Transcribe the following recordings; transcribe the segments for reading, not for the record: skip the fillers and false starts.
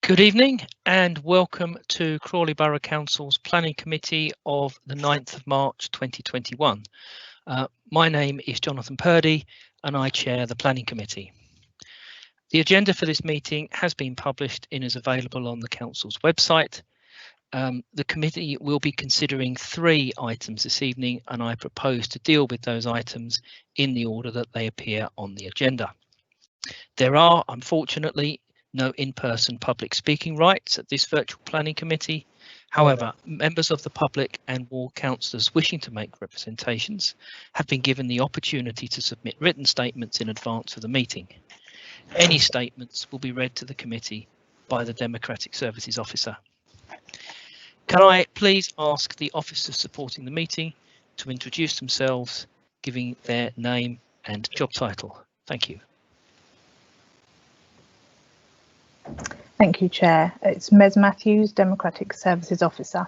Good evening and welcome to Crawley Borough Council's Planning Committee of the 9th of March 2021. My name is Jonathan Purdy and I chair the Planning Committee. The agenda for this meeting has been published and is available on the Council's website. The committee will be considering 3 items this evening and I propose to deal with those items in the order that they appear on the agenda. There are, unfortunately, no in-person public speaking rights at this virtual planning committee. However, members of the public and ward councillors wishing to make representations have been given the opportunity to submit written statements in advance of the meeting. Any statements will be read to the committee by the Democratic Services Officer. Can I please ask the officers supporting the meeting to introduce themselves, giving their name and job title? Thank you. Thank you, Chair. It's Mez Matthews, Democratic Services Officer.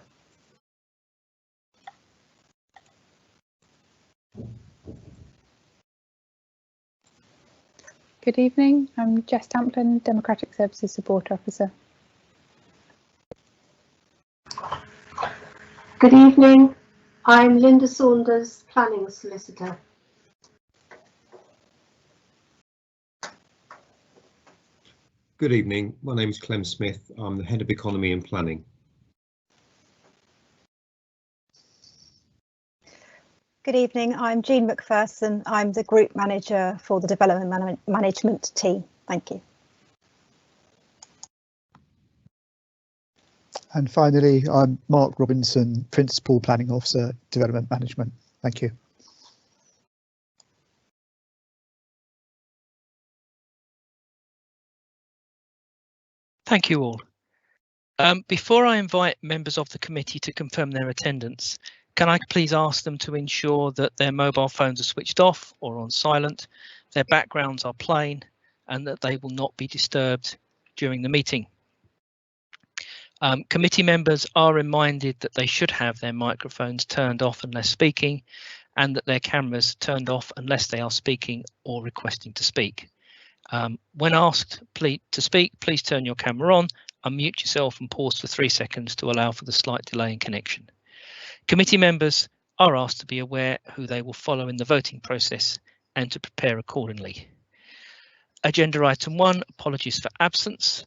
Good evening, I'm Jess Tamplin, Democratic Services Support Officer. Good evening, I'm Linda Saunders, Planning Solicitor. Good evening, my name is Clem Smith. I'm the Head of Economy and Planning. Good evening, I'm Jean McPherson. I'm the Group Manager for the Development Management team. Thank you. And finally, I'm Mark Robinson, Principal Planning Officer, Development Management. Thank you. Thank you all. Before I invite members of the committee to confirm their attendance, can I please ask them to ensure that their mobile phones are switched off or on silent, their backgrounds are plain, and that they will not be disturbed during the meeting. Committee members are reminded that they should have their microphones turned off unless speaking, and that their cameras turned off unless they are speaking or requesting to speak. When asked to speak, please turn your camera on, unmute yourself and pause for 3 seconds to allow for the slight delay in connection. Committee members are asked to be aware who they will follow in the voting process and to prepare accordingly. Agenda item 1, apologies for absence.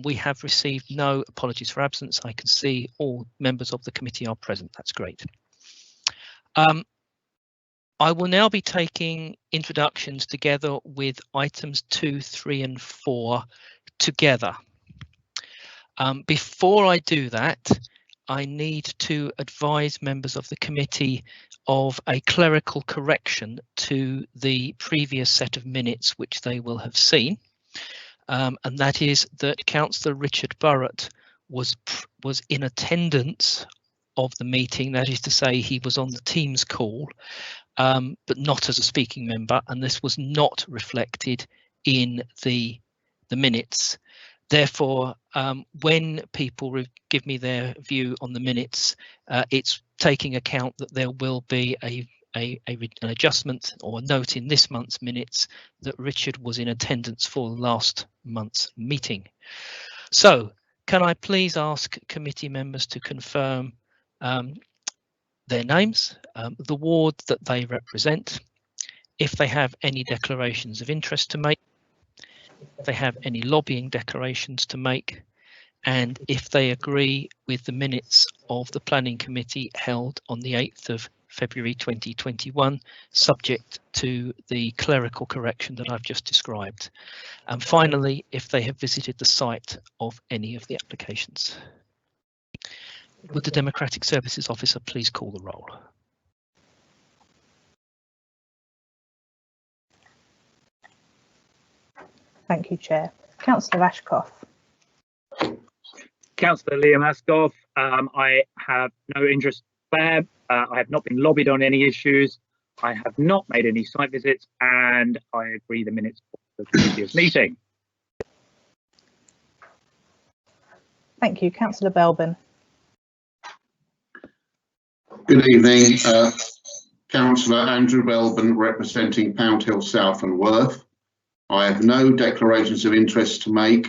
We have received no apologies for absence. I can see all members of the committee are present. That's great. I will now be taking introductions together with items 2, 3 and 4 together. Before I do that, I need to advise members of the committee of a clerical correction to the previous set of minutes which they will have seen. And that is that Councillor Richard Burrett was in attendance of the meeting, that is to say he was on the Teams call, but not as a speaking member, and this was not reflected in the minutes. Therefore, when people give me their view on the minutes, it's taking account that there will be an adjustment or a note in this month's minutes that Richard was in attendance for last month's meeting. So, can I please ask committee members to confirm their names, the ward that they represent, if they have any declarations of interest to make, if they have any lobbying declarations to make, and if they agree with the minutes of the Planning Committee held on the 8th of February 2021, subject to the clerical correction that I've just described. And finally, if they have visited the site of any of the applications. Would the Democratic Services Officer please call the roll? Thank you, Chair. Councillor Ashcroft. Councillor Liam Ascoff, I have no interest there. I have not been lobbied on any issues. I have not made any site visits, and I agree the minutes of the previous meeting. Thank you, Councillor Belbin. Good evening, Councillor Andrew Belbin, representing Pound Hill South and Worth. I have no declarations of interest to make.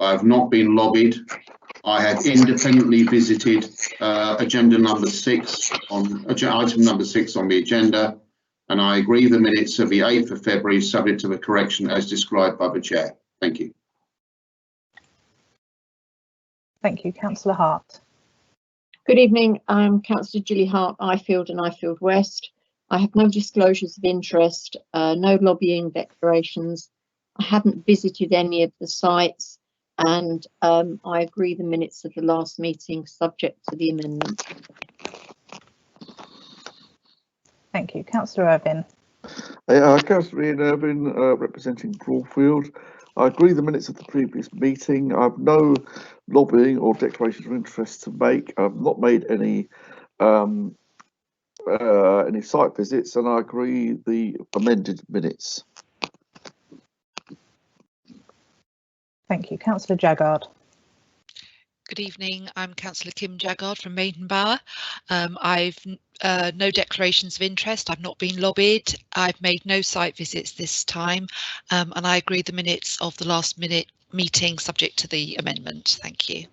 I have not been lobbied. I have independently visited agenda number 6 on item number 6 on the agenda, and I agree the minutes of the 8th of February subject to the correction as described by the chair. Thank you. Thank you. Councillor Hart. Good evening. I'm Councillor Julie Hart, Ifield and Ifield West. I have no disclosures of interest, no lobbying declarations. I haven't visited any of the sites, and I agree the minutes of the last meeting subject to the amendment. Thank you. Councillor Irvine. Councillor Ian Irvine, representing Crawley. I agree the minutes of the previous meeting. I have no lobbying or declarations of interest to make. I've not made any site visits, and I agree the amended minutes. Thank you. Councillor Jaggard. Good evening. I'm Councillor Kim Jaggard from Maidenbower. I've no declarations of interest. I've not been lobbied. I've made no site visits this time, and I agree the minutes of the last meeting subject to the amendment. Thank you.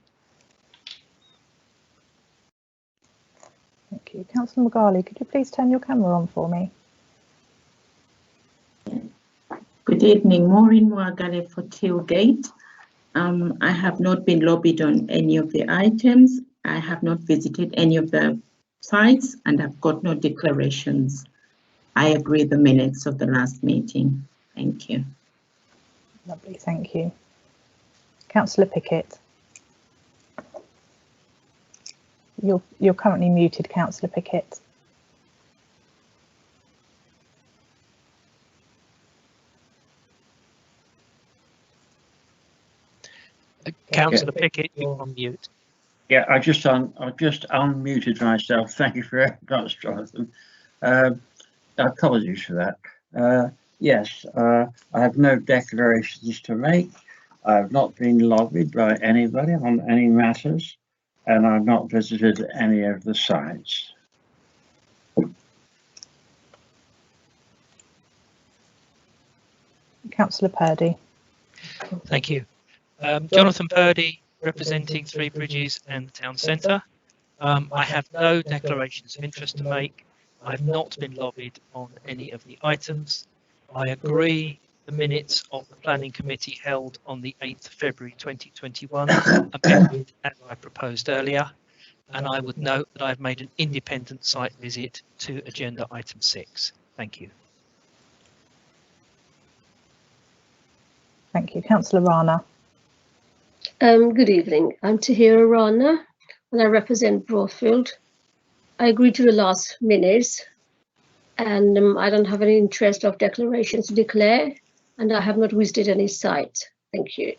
Thank you. Councillor Magali, could you please turn your camera on for me? Good evening. Maureen Mwagale for Tailgate. I have not been lobbied on any of the items. I have not visited any of the sites, and I've got no declarations. I agree the minutes of the last meeting. Thank you. Lovely, thank you. Councillor Pickett. You're currently muted, Councillor Pickett. Councillor Pickett, you're on mute. Yeah, I just unmuted myself. Thank you very much, Jonathan. Apologies for that. Yes, I have no declarations to make. I have not been lobbied by anybody on any matters, and I've not visited any of the sites. Councillor Purdy. Thank you. Jonathan Purdy, representing Three Bridges and the Town Centre. I have no declarations of interest to make. I have not been lobbied on any of the items. I agree the minutes of the Planning Committee held on the 8th of February 2021 amended as I proposed earlier, and I would note that I've made an independent site visit to agenda item 6. Thank you. Thank you. Councillor Rana. Good evening. I'm Tahira Rana and I represent Broadfield. I agree to the last minutes, and I don't have any interest of declarations to declare, and I have not visited any site. Thank you.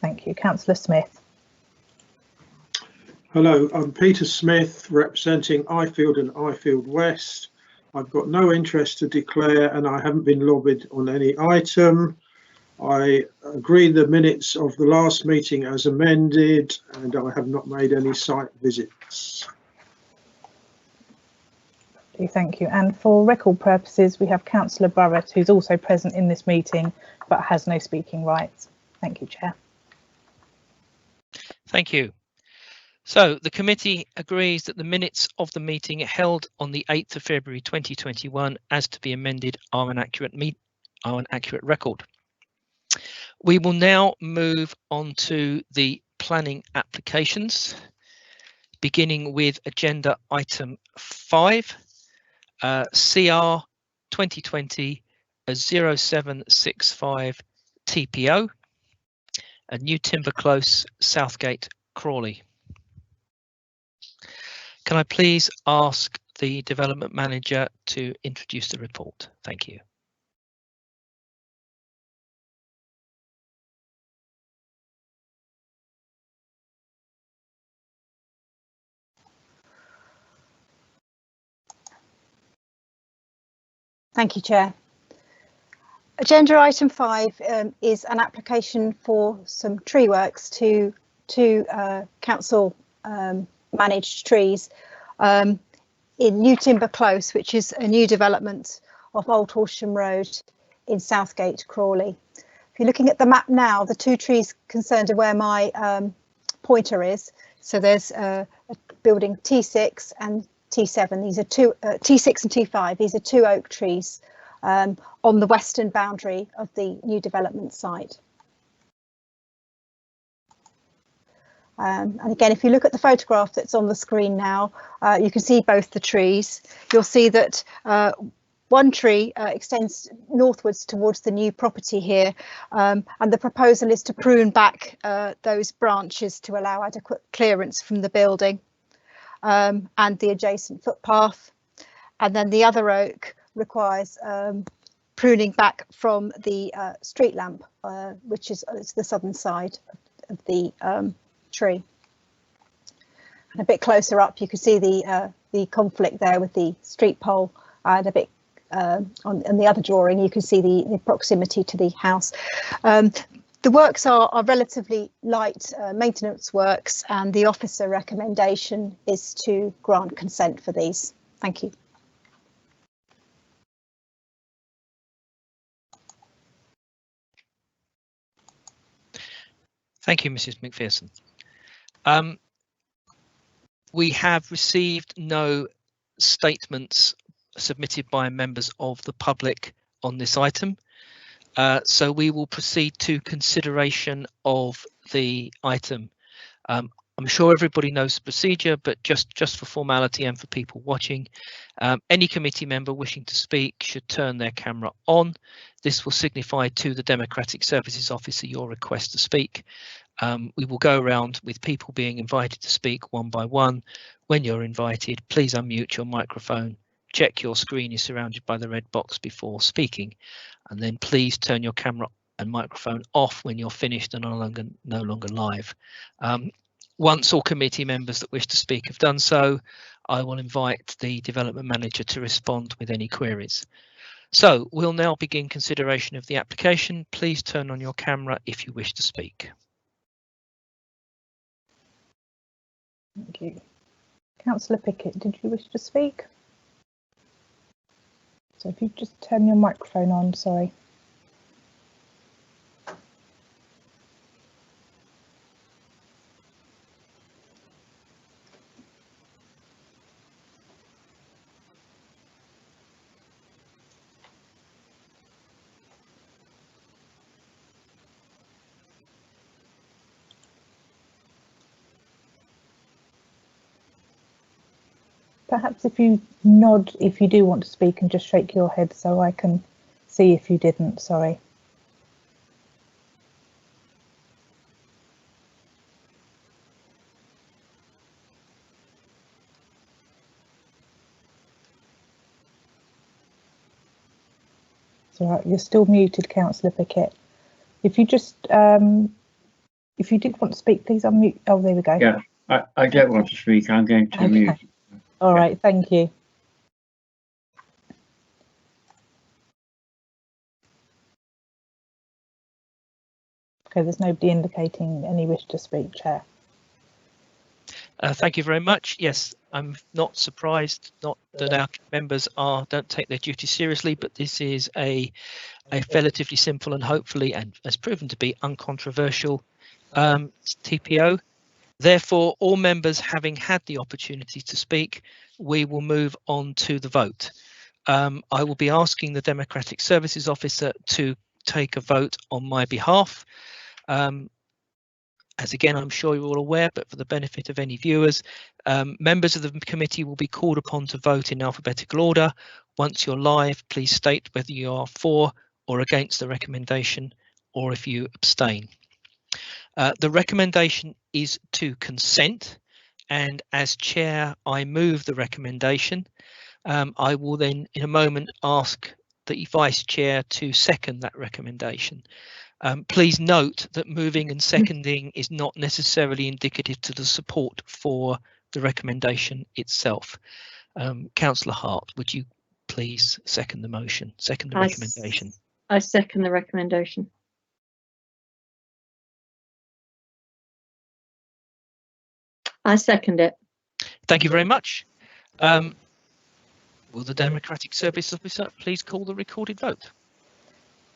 Thank you. Councillor Smith. Hello, I'm Peter Smith, representing Ifield and Ifield West. I've got no interest to declare, and I haven't been lobbied on any item. I agree the minutes of the last meeting as amended, and I have not made any site visits. Thank you. And for record purposes, we have Councillor Burrett, who's also present in this meeting, but has no speaking rights. Thank you, Chair. Thank you. So the committee agrees that the minutes of the meeting held on the 8th of February 2021 as to be amended are an accurate record. We will now move on to the planning applications, beginning with agenda item 5, CR 2020-0765 TPO, a Newtimber Close, Southgate, Crawley. Can I please ask the development manager to introduce the report? Thank you. Thank you, Chair. Agenda item 5 is an application for some tree works to council managed trees in Newtimber Close, which is a new development of Old Horsham Road in Southgate, Crawley. If you're looking at the map now, the 2 trees concerned are where my pointer is. So there's a building T6 and T7. These are T6 and T5. These are 2 oak trees on the western boundary of the new development site. And again, if you look at the photograph that's on the screen now, you can see both the trees. You'll see that one tree extends northwards towards the new property here, and the proposal is to prune back those branches to allow adequate clearance from the building and the adjacent footpath. And then the other oak requires pruning back from the street lamp, which is the southern side of the tree. And a bit closer up, you can see the conflict there with the street pole, and a bit on the other drawing you can see the proximity to the house. The works are relatively light maintenance works, and the officer recommendation is to grant consent for these. Thank you. Thank you, Mrs. McPherson. We have received no statements submitted by members of the public on this item, so we will proceed to consideration of the item. I'm sure everybody knows the procedure, but just for formality and for people watching, any committee member wishing to speak should turn their camera on. This will signify to the Democratic Services Officer your request to speak. We will go around with people being invited to speak one by one. When you're invited, please unmute your microphone, check your screen is surrounded by the red box before speaking, and then please turn your camera and microphone off when you're finished and no longer live. Once all committee members that wish to speak have done so, I will invite the development manager to respond with any queries. So we'll now begin consideration of the application. Please turn on your camera if you wish to speak. Thank you. Councillor Pickett, did you wish to speak? So if you just turn your microphone on, sorry. Perhaps if you nod if you do want to speak and just shake your head so I can see if you didn't, sorry. It's all right, you're still muted, Councillor Pickett. If you just, if you did want to speak, please unmute. Oh, there we go. Yeah, I don't want to speak. I'm going to mute. All right, thank you. Okay, there's nobody indicating any wish to speak, Chair. Thank you very much. Yes, I'm not surprised, not that our members don't take their duty seriously, but this is a relatively simple and hopefully, and has proven to be, uncontroversial TPO. Therefore, all members having had the opportunity to speak, we will move on to the vote. I will be asking the Democratic Services Officer to take a vote on my behalf. As again, I'm sure you're all aware, but for the benefit of any viewers, members of the committee will be called upon to vote in alphabetical order. Once you're live, please state whether you are for or against the recommendation, or if you abstain. The recommendation is to consent, and as chair, I move the recommendation. I will then in a moment ask the vice chair to second that recommendation. Please note that moving and seconding is not necessarily indicative to the support for the recommendation itself. Councillor Hart, would you please second the motion, second the recommendation? I second the recommendation. I second it. Thank you very much. Will the Democratic Service Officer please call the recorded vote?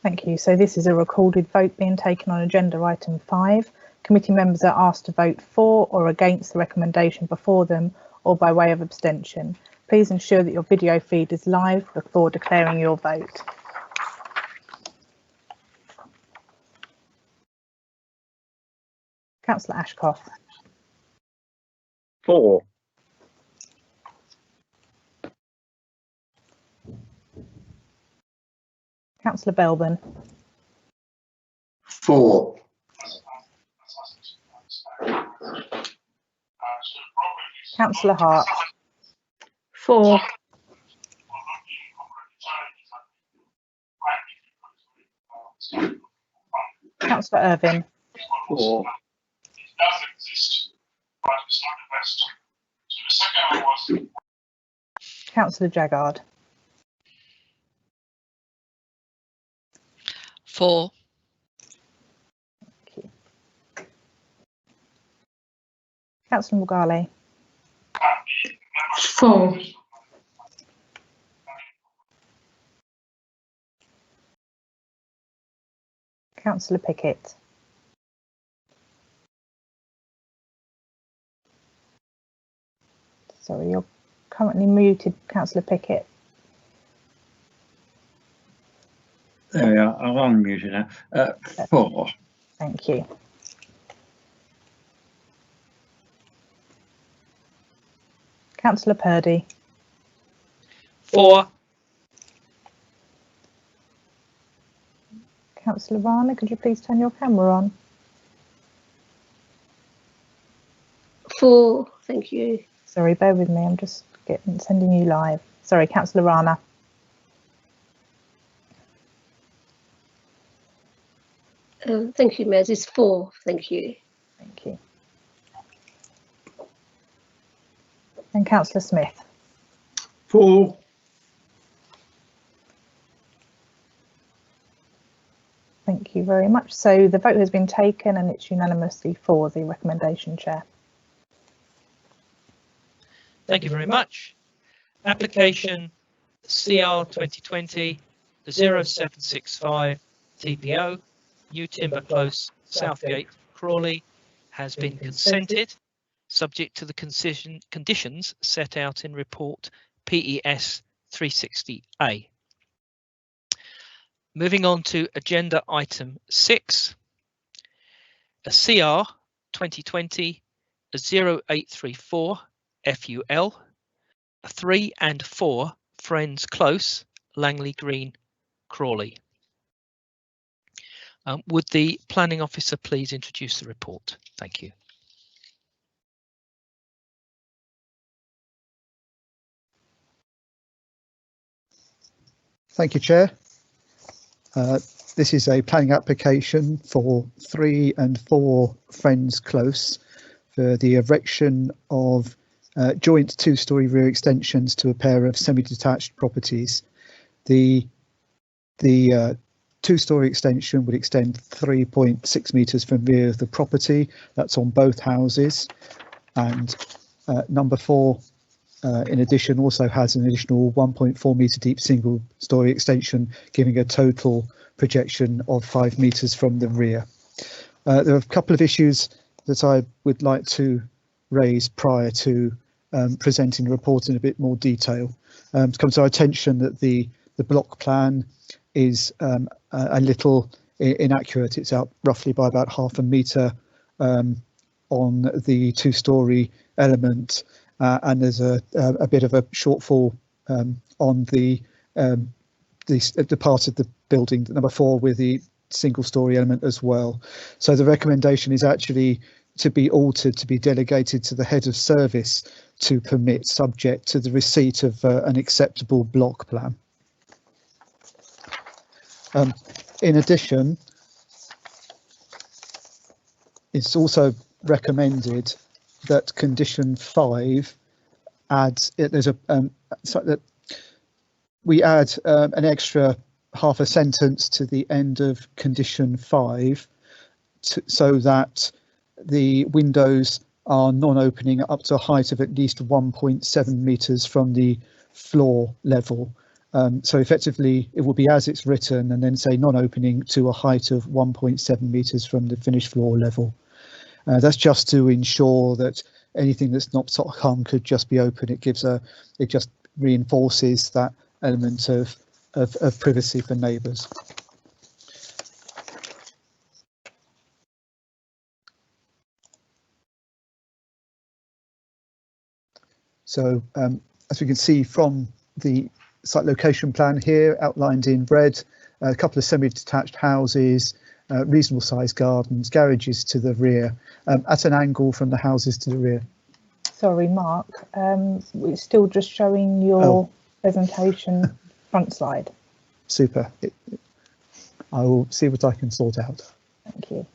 Thank you. So this is a recorded vote being taken on agenda item 5. Committee members are asked to vote for or against the recommendation before them or by way of abstention. Please ensure that your video feed is live before declaring your vote. Councillor Ashcroft. 4. Councillor Belbin. 4. Councillor Hart. 4. Councillor Irvine. 4. Councillor Jaggard. 4. Thank you. Councillor Mughali. 4. Councillor Pickett. Sorry, you're currently muted, Councillor Pickett. There we are. I'm unmuted now. 4. Thank you. Councillor Purdy. 4. Councillor Rana, could you please turn your camera on? 4. Thank you. Sorry, bear with me. I'm just sending you live. Sorry, Councillor Rana. Thank you, Mez. It's 4. Thank you. Thank you. And Councillor Smith. 4. Thank you very much. So the vote has been taken and it's unanimously for the recommendation, Chair. Thank you very much. Application CR 2020 0765 TPO, Newtimber Close, Southgate, Crawley, has been consented, subject to the conditions set out in report PES 360A. Moving on to agenda item 6, a CR 2020 0834 FUL, 3 and 4 Friends Close, Langley Green, Crawley. Would the planning officer please introduce the report? Thank you. Thank you, Chair. This is a planning application for 3 and 4 Friends Close for the erection of joint 2-storey rear extensions to a pair of semi-detached properties. The 2-storey extension would extend 3.6 metres from rear of the property. That's on both houses. And number 4, in addition, also has an additional 1.4 metre deep single-storey extension, giving a total projection of 5 metres from the rear. There are a couple of issues that I would like to raise prior to presenting the report in a bit more detail. It's come to our attention that the block plan is a little inaccurate. It's out roughly by about half a metre on the 2-storey element, and there's a bit of a shortfall on the part of the building, number 4, with the single-storey element as well. So the recommendation is actually to be altered, to be delegated to the head of service to permit, subject to the receipt of an acceptable block plan. In addition, it's also recommended that condition 5 adds, there's a so that we add an extra half a sentence to the end of condition 5 so that the windows are non-opening up to a height of at least 1.7 metres from the floor level, So effectively it will be as it's written, and then say non-opening to a height of 1.7 meters from the finished floor level. That's just to ensure that anything that's not sort of hung could just be open. It just reinforces that element of privacy for neighbours. So as we can see from the site location plan here outlined in red, a couple of semi-detached houses, reasonable sized gardens, garages to the rear, at an angle from the houses to the rear. Sorry, Mark, it's still just showing your presentation front slide. Super. I will see what I can sort out. Thank you.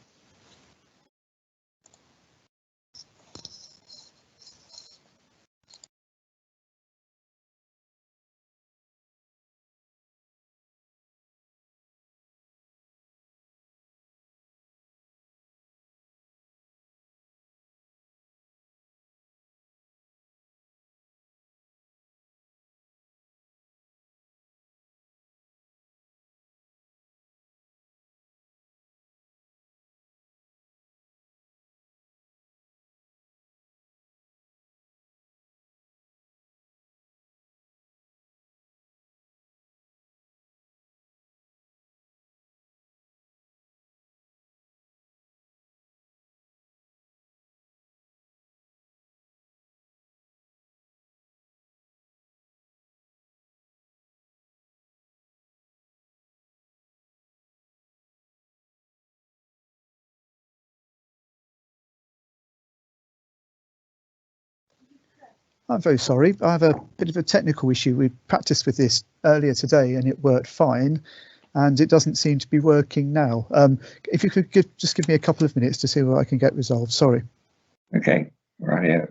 I'm very sorry. I have a bit of a technical issue. We practiced with this earlier today and it worked fine, and it doesn't seem to be working now. If you could just give me a couple of minutes to see what I can get resolved. Sorry. Okay, right.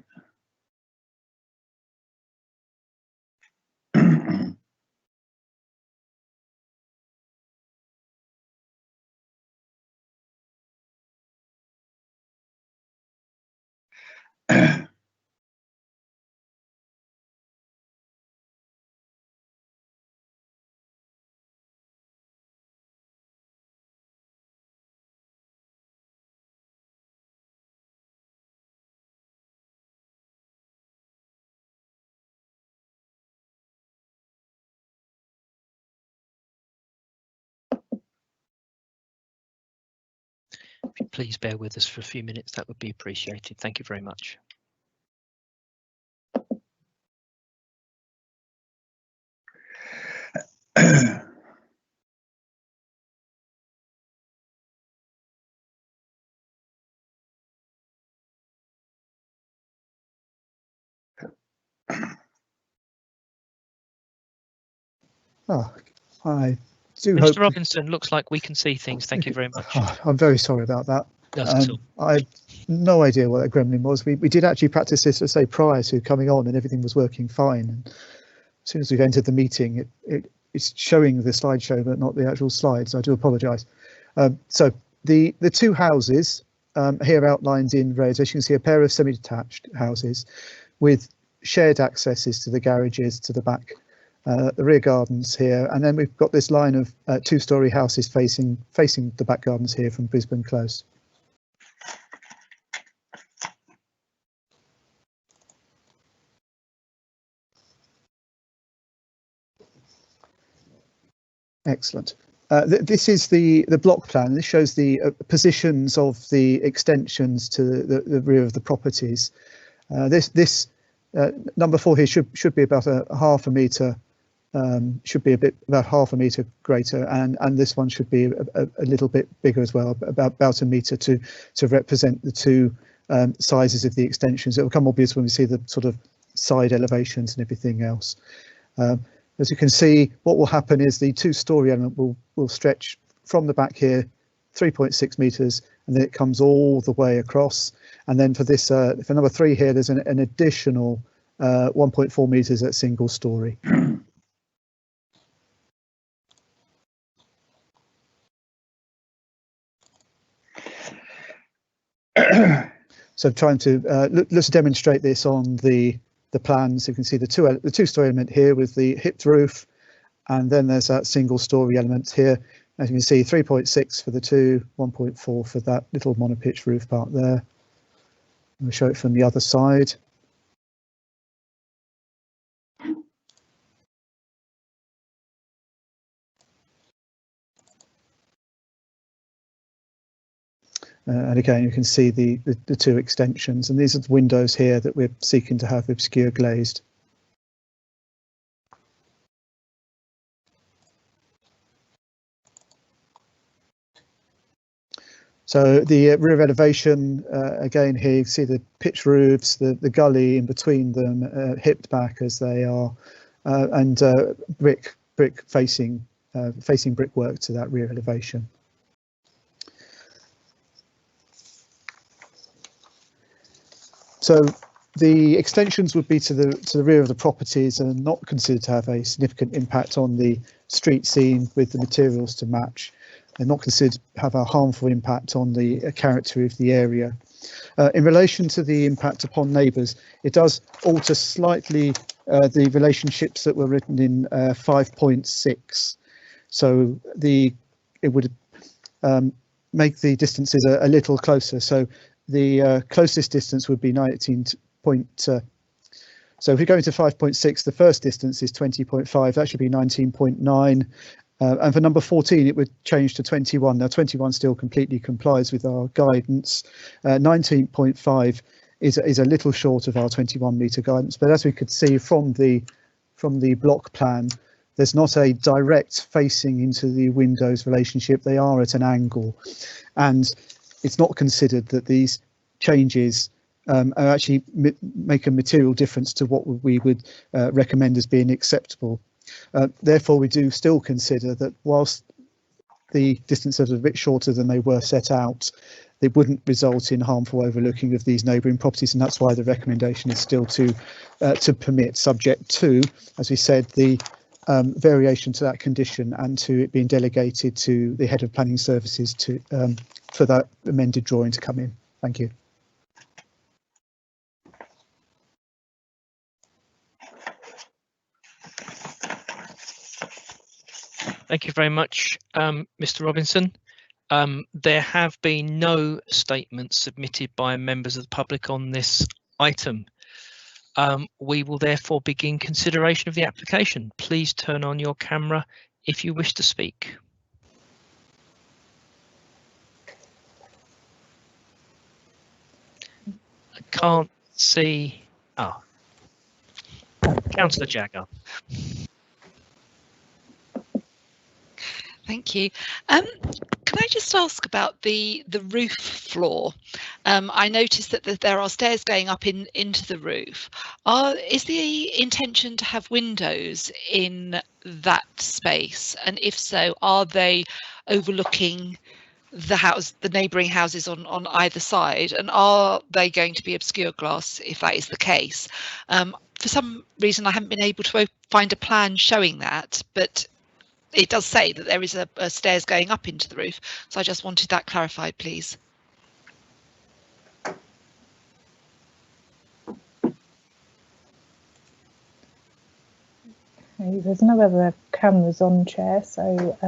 If you please bear with us for a few minutes, that would be appreciated. Thank you very much. Oh, I do hope. Mr. Robinson, looks like we can see things. Thank you very much. Oh, I'm very sorry about that. Not at all. I have no idea what that gremlin was. We did actually practice this, let's say, prior to coming on, and everything was working fine. And as soon as we've entered the meeting, it's showing the slideshow, but not the actual slides. I do apologise. So the two houses here outlined in red, as you can see, a pair of semi-detached houses with shared accesses to the garages to the back, the rear gardens here, and then we've got this line of two-storey houses facing the back gardens here from Brisbane Close. Excellent. This is the block plan. This shows the positions of the extensions to the rear of the properties. This number 4 here should be about a half a metre. Should be about half a metre greater, and this one should be a little bit bigger as well, about a metre to represent the two sizes of the extensions. It will become obvious when we see the sort of side elevations and everything else. As you can see, what will happen is the two-storey element will stretch from the back here 3.6 metres, and then it comes all the way across. And then for this, for number 3 here, there's an additional 1.4 metres at single storey. So trying to let's demonstrate this on the plans. You can see the two-storey element here with the hipped roof and then there's that single story element here. As you can see, 3.6 for the two, 1.4 for that little monopitch roof part there. I'll show it from the other side. And again, you can see the two extensions, and these are the windows here that we're seeking to have obscure glazed. So the rear elevation, again here you see the pitch roofs, the gully in between them, hipped back as they are, and brick facing brickwork to that rear elevation. So the extensions would be to the rear of the properties and not considered to have a significant impact on the street scene with the materials to match. They're not considered to have a harmful impact on the character of the area. In relation to the impact upon neighbours, it does alter slightly the relationships that were written in 5.6. So it would make the distances a little closer. So the closest distance would be 19 point. So if we go into 5.6, the first distance is 20.5. That should be 19.9. And for number 14, it would change to 21. Now 21 still completely complies with our guidance. 19.5 is a little short of our 21 metre guidance, but as we could see from the block plan, there's not a direct facing into the windows relationship. They are at an angle, and it's not considered that these changes actually make a material difference to what we would recommend as being acceptable. Therefore, we do still consider that whilst the distances are a bit shorter than they were set out, they wouldn't result in harmful overlooking of these neighbouring properties, and that's why the recommendation is still to permit, subject to, as we said, the variation to that condition and to it being delegated to the head of planning services to for that amended drawing to come in. Thank you. Thank you very much, Mr. Robinson. There have been no statements submitted by members of the public on this item. We will therefore begin consideration of the application. Please turn on your camera if you wish to speak. I can't see. Oh, Councillor Jagger. Thank you. Can I just ask about the roof floor? I noticed that there are stairs going up into the roof. Is the intention to have windows in that space? And if so, are they overlooking the neighbouring houses on either side? And are they going to be obscure glass if that is the case? For some reason, I haven't been able to find a plan showing that, but it does say that there is a stairs going up into the roof, so I just wanted that clarified, please. There's no other cameras on, Chair, so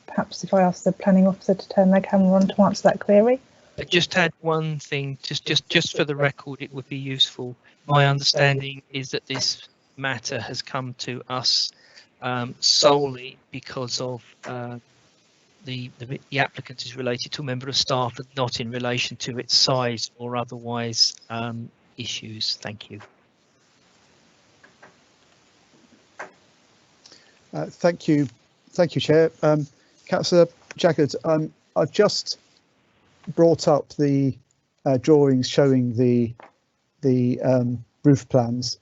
perhaps if I ask the planning officer to turn their camera on to answer that query. I just add one thing, just for the record, it would be useful. My understanding is that this matter has come to us solely because of the applicant is related to a member of staff and not in relation to its size or otherwise issues. Thank you. Thank you, Chair. Councillor Jaggard, I've just brought up the drawings showing the roof plans,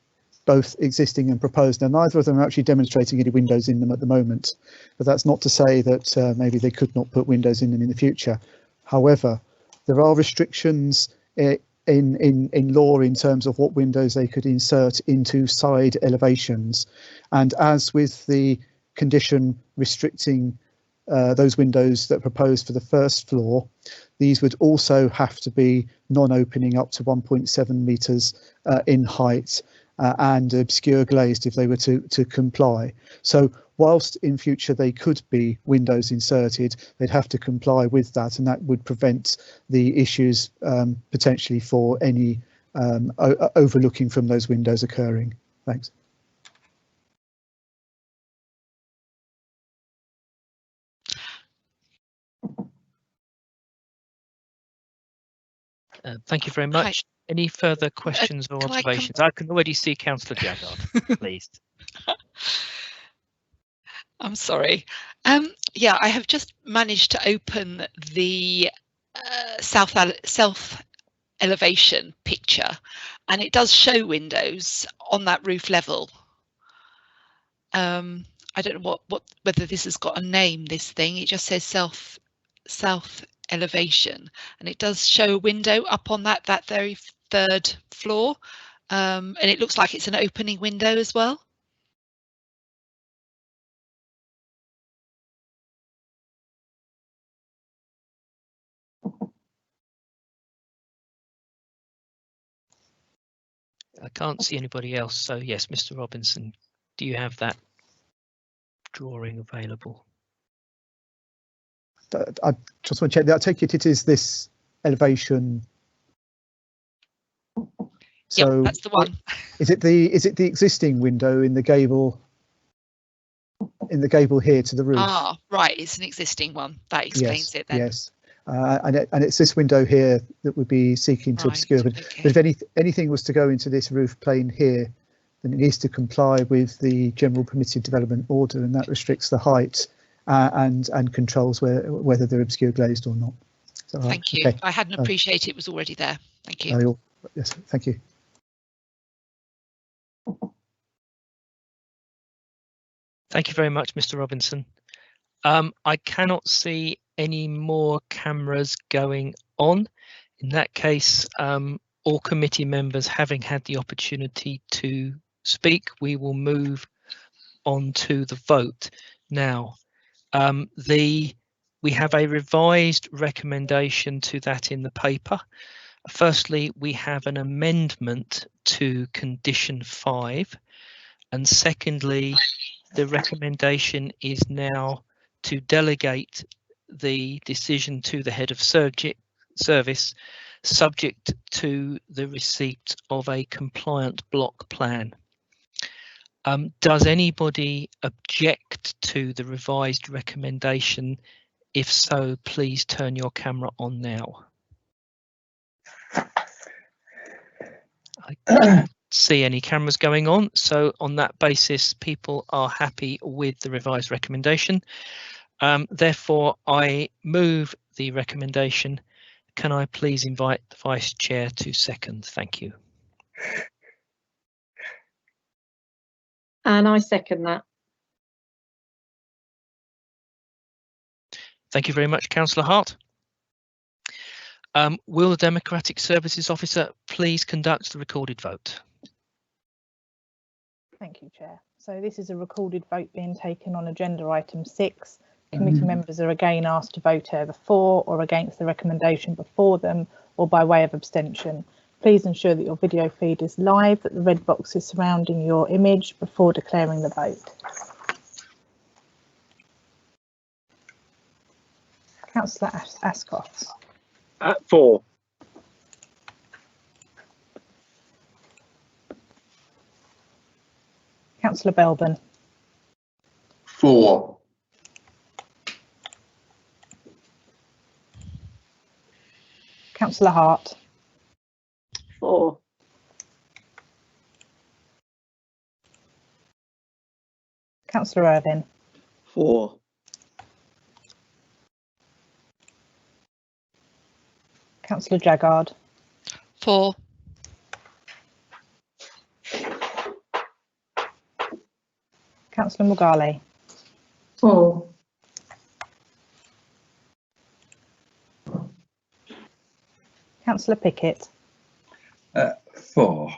both existing and proposed. Now, neither of them are actually demonstrating any windows in them at the moment, but that's not to say that maybe they could not put windows in them in the future. However, there are restrictions in law in terms of what windows they could insert into side elevations, and as with the condition restricting those windows that are proposed for the first floor, these would also have to be non-opening up to 1.7 metres in height, and obscure glazed if they were to comply. So whilst in future they could be windows inserted, they'd have to comply with that, and that would prevent the issues potentially for any overlooking from those windows occurring. Thanks. Thank you very much. Any further questions or observations? I can already see Councillor Jaggard, please. I'm sorry. Yeah, I have just managed to open the south elevation picture, and it does show windows on that roof level. I don't know whether this has got a name, this thing. It just says south elevation, and it does show a window up on that very third floor, and it looks like it's an opening window as well. I can't see anybody else, so yes, Mr. Robinson, do you have that drawing available? I just want to check that. I take it is this elevation. So yep, that's the one. Is it the existing window in the gable here to the roof? Ah, right, it's an existing one. That explains it then. Yes. And it's this window here that would be seeking to obscure. But if anything was to go into this roof plane here, then it needs to comply with the general permitted development order, and that restricts the height and controls whether they're obscure glazed or not. So, thank you. Okay. I hadn't appreciated it was already there. Thank you. Yes, thank you. Thank you very much, Mr. Robinson. I cannot see any more cameras going on. In that case, all committee members having had the opportunity to speak, we will move on to the vote. Now, we have a revised recommendation to that in the paper. Firstly, we have an amendment to condition 5, and secondly, the recommendation is now to delegate the decision to the head of service, subject to the receipt of a compliant block plan. Does anybody object to the revised recommendation? If so, please turn your camera on now. I can't see any cameras going on, so on that basis, people are happy with the revised recommendation. Therefore, I move the recommendation. Can I please invite the Vice Chair to second? Thank you. And I second that. Thank you very much, Councillor Hart. Will the Democratic Services Officer please conduct the recorded vote? Thank you, Chair. So this is a recorded vote being taken on agenda item 6. Committee members are again asked to vote either for or against the recommendation before them or by way of abstention. Please ensure that your video feed is live, that the red box is surrounding your image before declaring the vote. Councillor Ascot. 4. Councillor Belbin. 4. Councillor Hart. 4. Councillor Irvine. 4. Councillor Jaggard. 4. Councillor Mughali. 4. Councillor Pickett. 4.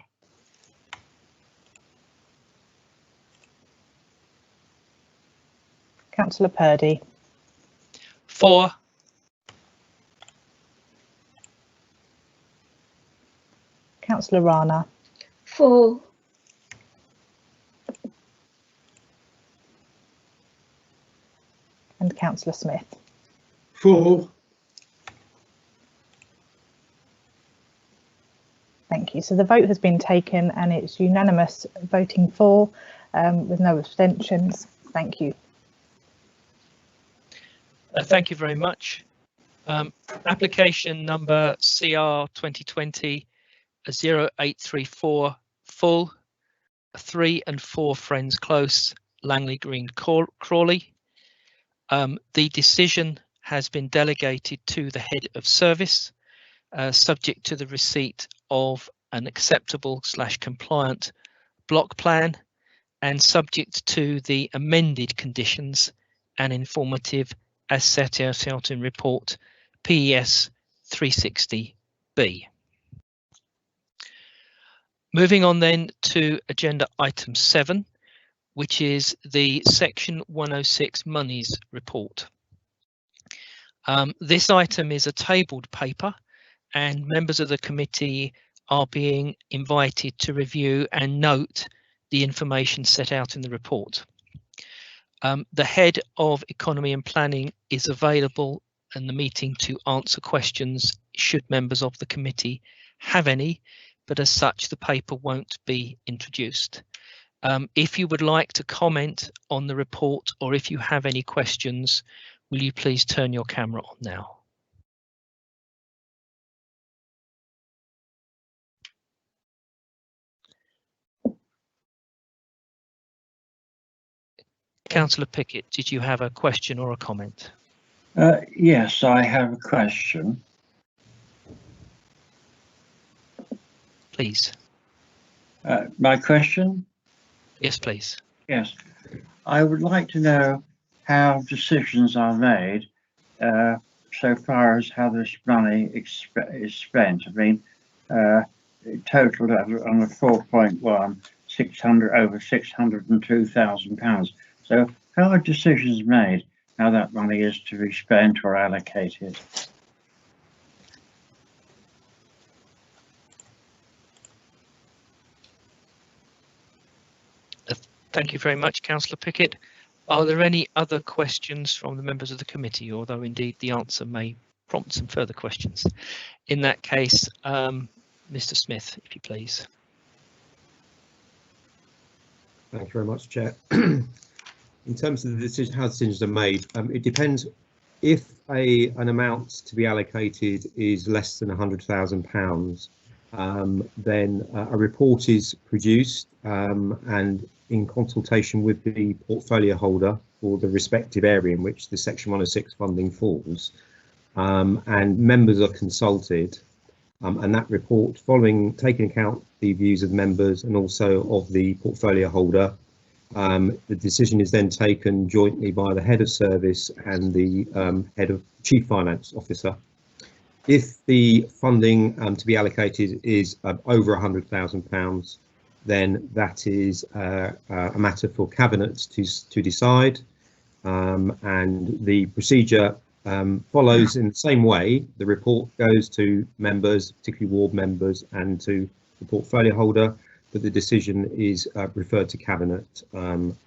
Councillor Purdy. 4. Councillor Rana. 4. and Councillor Smith. 4. Thank you. So the vote has been taken and it's unanimous voting for with no abstentions. Thank you. Thank you very much. Application number CR 2020-0834 full 3 and 4 Friends Close, Langley Green, Crawley. The decision has been delegated to the head of service, subject to the receipt of an acceptable / compliant block plan and subject to the amended conditions and informative as set out in report PES 360B. Moving on then to agenda item 7, which is the section 106 Monies report. This item is a tabled paper and members of the committee are being invited to review and note the information set out in the report. The head of economy and planning is available in the meeting to answer questions should members of the committee have any, but as such the paper won't be introduced. If you would like to comment on the report or if you have any questions, will you please turn your camera on now? Councillor Pickett, did you have a question or a comment? Yes, I have a question. Please. My question? Yes, please. Yes. I would like to know how decisions are made so far as how this money is spent. I mean, total on the 4.1, over £602,000. So how are decisions made how that money is to be spent or allocated? Thank you very much, Councillor Pickett. Are there any other questions from the members of the committee, although indeed the answer may prompt some further questions? In that case, Mr. Smith, if you please. Thank you very much, Chair. In terms of the decision, how decisions are made, it depends. If an amount to be allocated is less than £100,000, then a report is produced and in consultation with the portfolio holder for the respective area in which the Section 106 funding falls, and members are consulted, and that report, following taking account the views of members and also of the portfolio holder, the decision is then taken jointly by the head of service and the head of chief finance officer. If the funding to be allocated is over £100,000, then that is a matter for cabinet to decide, and the procedure follows in the same way. The report goes to members, particularly ward members, and to the portfolio holder, but the decision is referred to cabinet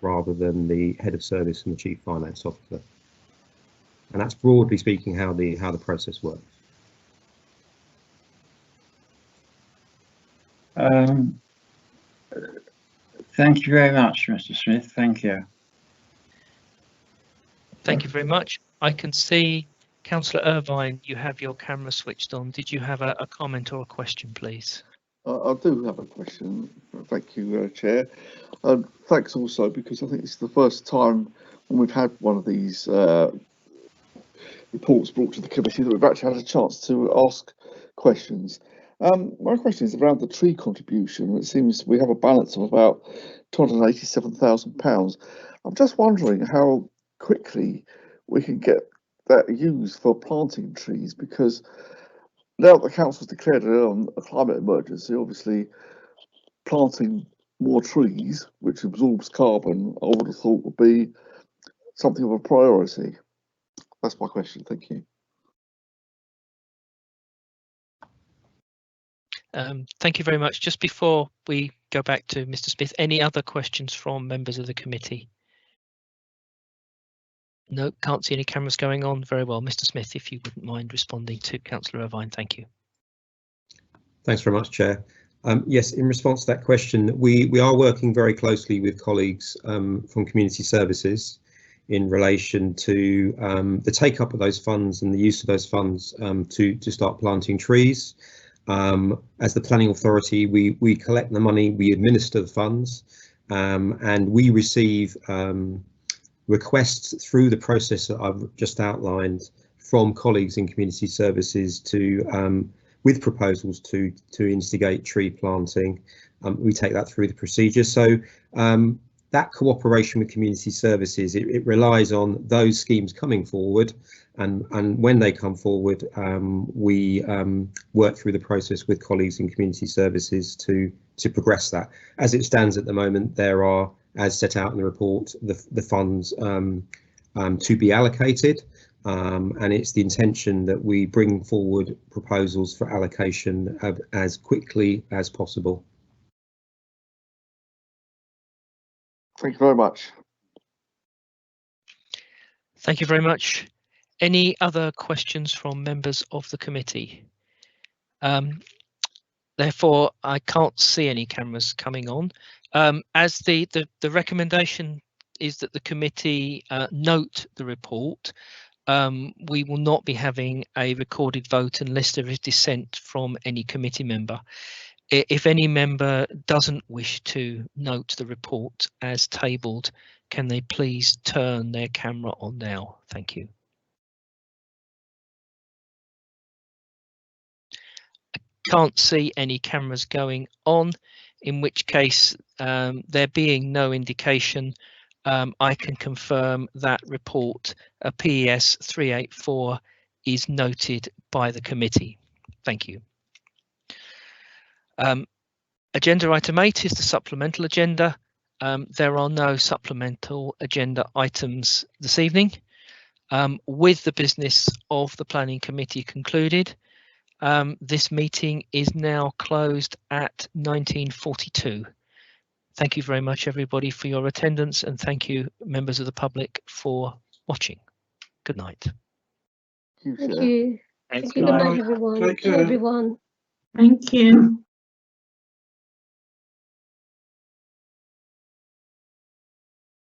rather than the head of service and the chief finance officer. And that's broadly speaking how the process works. Thank you very much, Mr. Smith. Thank you. Thank you very much. I can see Councillor Irvine, you have your camera switched on. Did you have a comment or a question, please? I do have a question. Thank you, Chair. Thanks also, because I think it's the first time when we've had one of these reports brought to the committee that we've actually had a chance to ask questions. My question is around the tree contribution. It seems we have a balance of about £287,000. I'm just wondering how quickly we can get that used for planting trees, because now the council's declared a climate emergency, obviously planting more trees, which absorbs carbon, I would have thought would be something of a priority. That's my question. Thank you. Thank you very much. Just before we go back to Mr. Smith, any other questions from members of the committee? No, can't see any cameras going on. Very well. Mr. Smith, if you wouldn't mind responding to Councillor Irvine, thank you. Thanks very much, Chair. Yes, in response to that question, we are working very closely with colleagues from Community Services in relation to the take-up of those funds and the use of those funds to start planting trees. As the planning authority, we collect the money, we administer the funds, and we receive requests through the process that I've just outlined from colleagues in Community Services to with proposals to instigate tree planting. We take that through the procedure. So that cooperation with Community Services, it relies on those schemes coming forward, and when they come forward, we work through the process with colleagues in Community Services to progress that. As it stands at the moment, there are, as set out in the report, the funds to be allocated, and it's the intention that we bring forward proposals for allocation as quickly as possible. Thank you very much. Thank you very much. Any other questions from members of the committee? Therefore, I can't see any cameras coming on. As the recommendation is that the committee note the report, we will not be having a recorded vote unless there is dissent from any committee member. If any member doesn't wish to note the report as tabled, can they please turn their camera on now? Thank you. I can't see any cameras going on, in which case, there being no indication, I can confirm that report, PES 384, is noted by the committee. Thank you. Agenda item 8 is the supplemental agenda. There are no supplemental agenda items this evening. With the business of the Planning Committee concluded, this meeting is now closed at 19:42. Thank you very much, everybody, for your attendance, and thank you, members of the public, for watching. Good night. Thank you. Thanks, Good night, everyone. Take care. Everyone. Thank you.